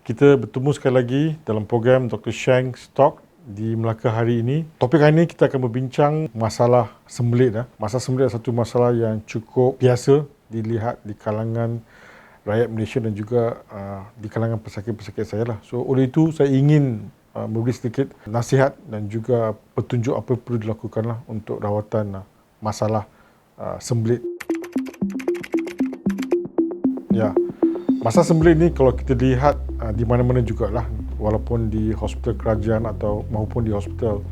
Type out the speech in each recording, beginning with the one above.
Kita bertemu sekali lagi dalam program Dr. Shanks Talk di Melaka hari ini. Topik hari ini kita akan berbincang masalah sembelit. Masalah sembelit adalah satu masalah yang cukup biasa dilihat di kalangan rakyat Malaysia dan juga di kalangan pesakit-pesakit saya lah. So oleh itu saya ingin memberi sedikit nasihat dan juga petunjuk apa perlu dilakukan lah untuk rawatan masalah sembelit. Ya. Masalah sembelit ni kalau kita lihat di mana-mana jugalah, walaupun di hospital kerajaan atau maupun di hospital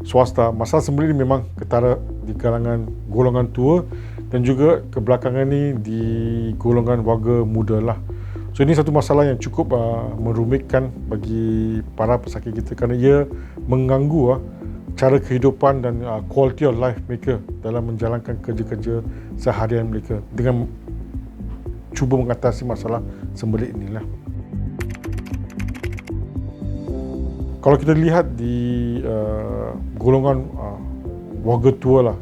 swasta, masalah sembelit ni memang ketara di kalangan golongan tua dan juga kebelakangan ni di golongan warga muda lah. So ini satu masalah yang cukup merumitkan bagi para pesakit kita kerana ia mengganggu cara kehidupan dan quality of life mereka dalam menjalankan kerja-kerja seharian mereka dengan cuba mengatasi masalah sembelit inilah. Kalau kita lihat di golongan warga tua lah,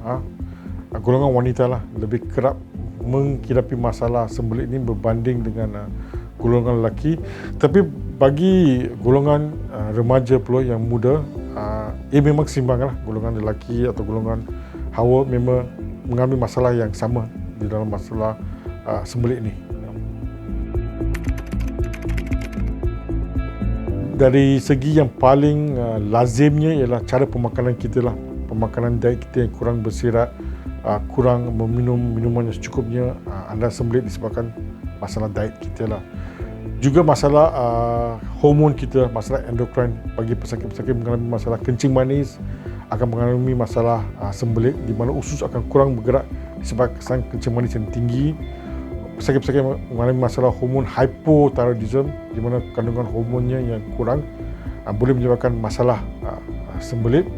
golongan wanita lah lebih kerap menghidapi masalah sembelit ini berbanding dengan golongan lelaki. Tapi bagi golongan remaja pula yang muda, ia memang seimbang lah. Golongan lelaki atau golongan hawa memang mengalami masalah yang sama di dalam masalah sembelit ni. Dari segi yang paling lazimnya ialah cara pemakanan kita lah. Pemakanan diet kita yang kurang bersirat, kurang meminum minuman yang secukupnya, anda sembelit disebabkan masalah diet kita lah. Juga masalah hormon kita, masalah endokrin bagi pesakit-pesakit mengalami masalah kencing manis akan mengalami masalah sembelit di mana usus akan kurang bergerak disebabkan kencing manis yang tinggi. Pesakit-pesakit mengalami masalah hormon hypothyroidism di mana kandungan hormonnya yang kurang boleh menyebabkan masalah sembelit.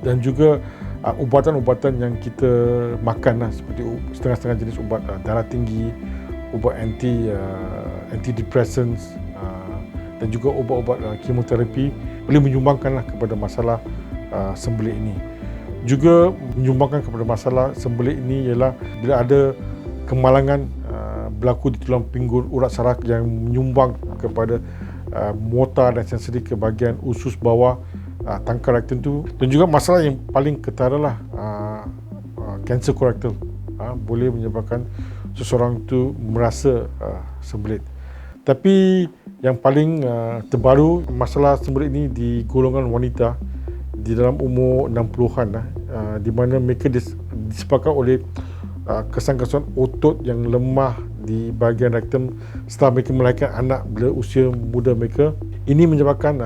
Dan juga ubatan-ubatan yang kita makan seperti setengah-setengah jenis ubat darah tinggi, ubat antidepressants dan juga ubat-ubat kemoterapi boleh menyumbangkan kepada masalah sembelit ini. Juga menyumbangkan kepada masalah sembelit ini ialah bila ada kemalangan berlaku di tulang pinggul urat saraf yang menyumbang kepada motor dan sensori ke bahagian usus bawah tangkai rektum tu, dan juga masalah yang paling ketara lah kanser korektal boleh menyebabkan seseorang tu merasa sembelit. Tapi yang paling terbaru masalah sembelit ini di golongan wanita di dalam umur 60-an di mana mereka disebabkan oleh kesan-kesan otot yang lemah di bahagian rektum setelah mereka melahirkan anak bila usia muda mereka. Ini menyebabkan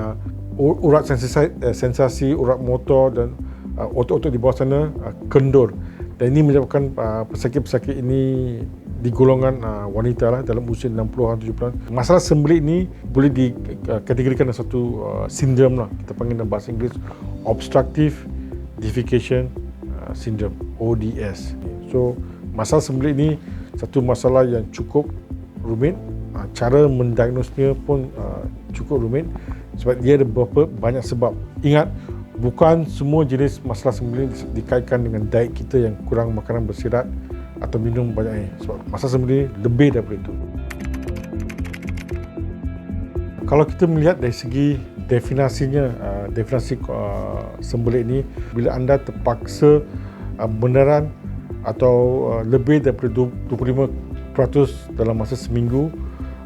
urat sensasi, urat motor dan otot-otot di bawah sana kendur, dan ini menyebabkan pesakit-pesakit ini di golongan wanita lah dalam usia 60-an 70-an. Masalah sembelit ini boleh dikategorikan dalam satu sindrom lah, kita panggil dalam bahasa Inggeris obstructive defecation syndrome, ODS. So masalah sembelit ini satu masalah yang cukup rumit. Cara mendiagnosnya pun cukup rumit sebab dia ada beberapa banyak sebab. Ingat, bukan semua jenis masalah sembelit dikaitkan dengan diet kita yang kurang makanan bersirat atau minum banyak air. Sebab masalah sembelit lebih daripada itu. Kalau kita melihat dari segi definasi sembelit ini, bila anda terpaksa benaran atau lebih daripada 25% dalam masa seminggu,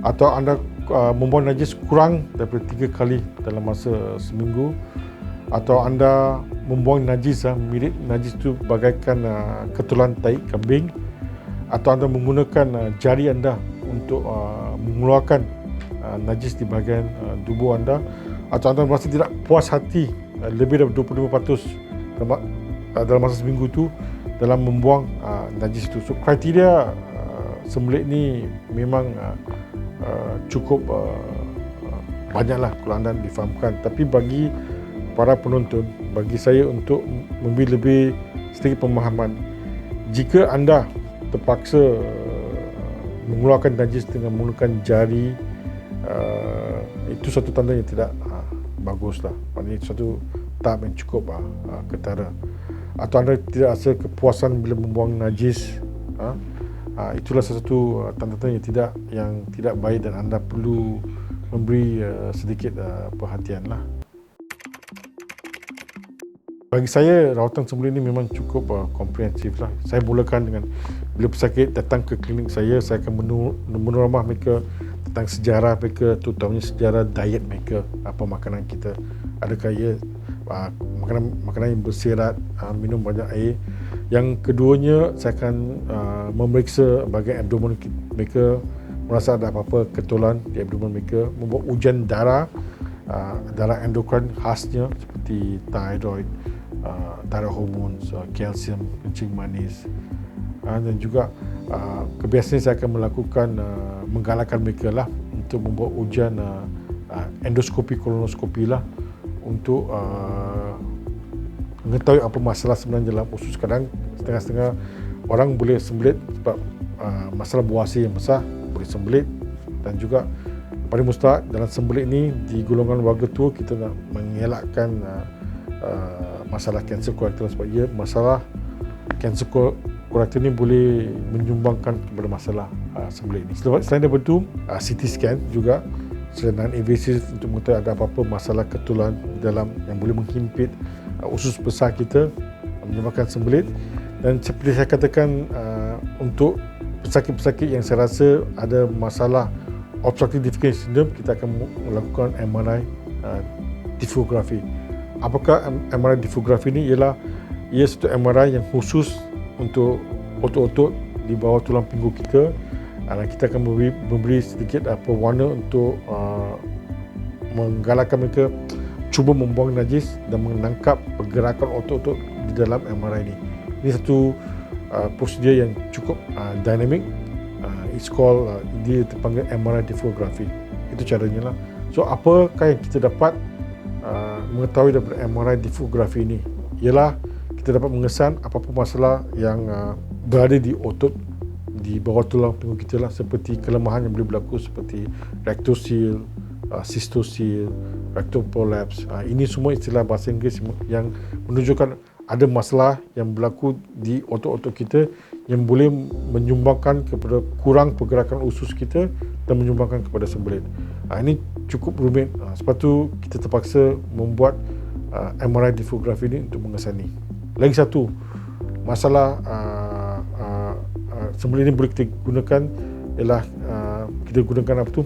atau anda membuang najis kurang daripada 3 kali dalam masa seminggu, atau anda membuang najis mirip najis itu bagaikan ketulan tai kambing, atau anda menggunakan jari anda untuk mengeluarkan najis di bahagian tubuh anda, atau anda merasa tidak puas hati lebih daripada 25% dalam masa seminggu itu dalam membuang najis itu. So kriteria sembelit ni memang cukup banyaklah kalau anda difahamkan. Tapi bagi para penonton, bagi saya untuk memberi lebih sedikit pemahaman, jika anda terpaksa mengeluarkan najis dengan menggunakan jari, itu satu tanda yang tidak baguslah. Maksudnya satu tahap yang cukup ketara. Atau anda tidak rasa kepuasan bila membuang najis, itulah sesuatu tanda-tanda yang tidak baik dan anda perlu memberi sedikit perhatian lah. Bagi saya, rawatan sembelih ini memang cukup komprehensif lah. Saya mulakan dengan bila pesakit datang ke klinik saya akan meneramah mereka tentang sejarah mereka, terutamanya sejarah diet mereka, apa makanan kita, adakah ia makanan yang berserat, minum banyak air. Yang keduanya, saya akan memeriksa bahagian abdomen mereka, merasa ada apa-apa ketulan di abdomen mereka, membuat ujian darah endokrin khasnya seperti thyroid, darah hormon, kalsium, kencing manis, dan juga kebiasaan saya akan melakukan menggalakkan mereka lah untuk membuat ujian endoskopi, kolonoskopi lah untuk mengetahui apa masalah sebenarnya dalam usus. Kadang setengah-setengah orang boleh sembelit sebab masalah buasi yang besar, boleh sembelit. Dan juga paling mustahak dalam sembelit ni, di golongan warga tua kita nak mengelakkan masalah kanser kolorektal, sebab ia masalah kanser kolorektal ni boleh menyumbangkan kepada masalah sembelit ni. Selain daripada itu, CT scan juga secara non-invasif untuk mengetahui ada apa-apa masalah ketulan dalam yang boleh menghimpit usus besar kita, menyebabkan sembelit. Dan seperti saya katakan, untuk pesakit-pesakit yang saya rasa ada masalah obstructive defecation syndrome, kita akan melakukan MRI tifografi. Apakah MRI tifografi ini? Ia satu MRI yang khusus untuk otot-otot di bawah tulang pinggul kita. Kita akan memberi sedikit pewarna untuk menggalakkan mereka cuba membuang najis dan menangkap pergerakan otot-otot di dalam MRI ini. Ini satu prosedur yang cukup dynamic. It's called, dia terpanggil MRI tifografi. Itu caranya lah. So, apakah yang kita dapat mengetahui daripada MRI tifografi ini? Ialah kita dapat mengesan apa-apa masalah yang berada di otot di bawah tulang pinggul kita lah, seperti kelemahan yang boleh berlaku seperti rectosil, cystosil, rectal prolapse. Ini semua istilah bahasa Inggeris yang menunjukkan ada masalah yang berlaku di otot-otot kita yang boleh menyumbangkan kepada kurang pergerakan usus kita dan menyumbangkan kepada sembelit. Ini cukup rumit. Sebab tu kita terpaksa membuat MRI tifografi ini untuk mengesani. Lagi satu, masalah sembelit ini boleh kita gunakan ialah kita gunakan apa tu?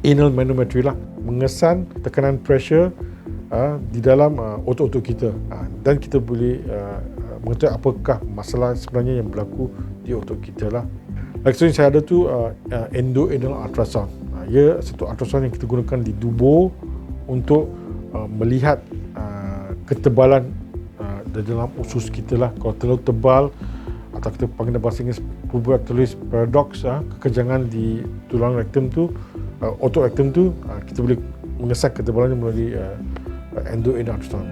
Anal manometry lah, mengesan tekanan pressure di dalam otot-otot kita, dan kita boleh mengetahui apakah masalah sebenarnya yang berlaku di otot kita lah. Lagi satu yang saya ada tu endoanal ultrasound. Ia satu ultrasound yang kita gunakan di dubur untuk melihat ketebalan di dalam usus kita lah. Kalau terlalu tebal, atau kita panggil dalam bahasa Inggeris pubertalis paradox, kekejangan di tulang rektum tu, otot rektum tu, kita boleh mengesan ketebalannya melalui endoanal ultrasound.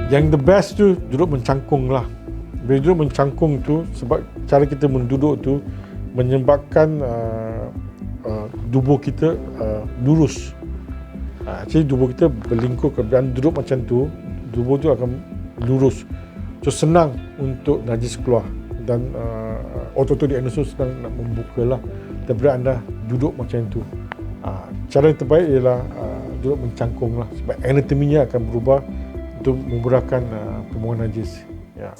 Yang the best tu duduk mencangkung lah. Bila duduk mencangkung tu, sebab cara kita menduduk tu menyebabkan tubuh kita lurus. Actually tubuh kita berlingkur dan duduk macam tu, tubuh tu akan lurus. So senang untuk najis keluar, dan otot-otot di anus senang nak membuka lah daripada anda duduk macam tu. Cara yang terbaik ialah duduk mencangkung lah, sebab anatominya akan berubah untuk memudahkan pembuangan najis. Ya.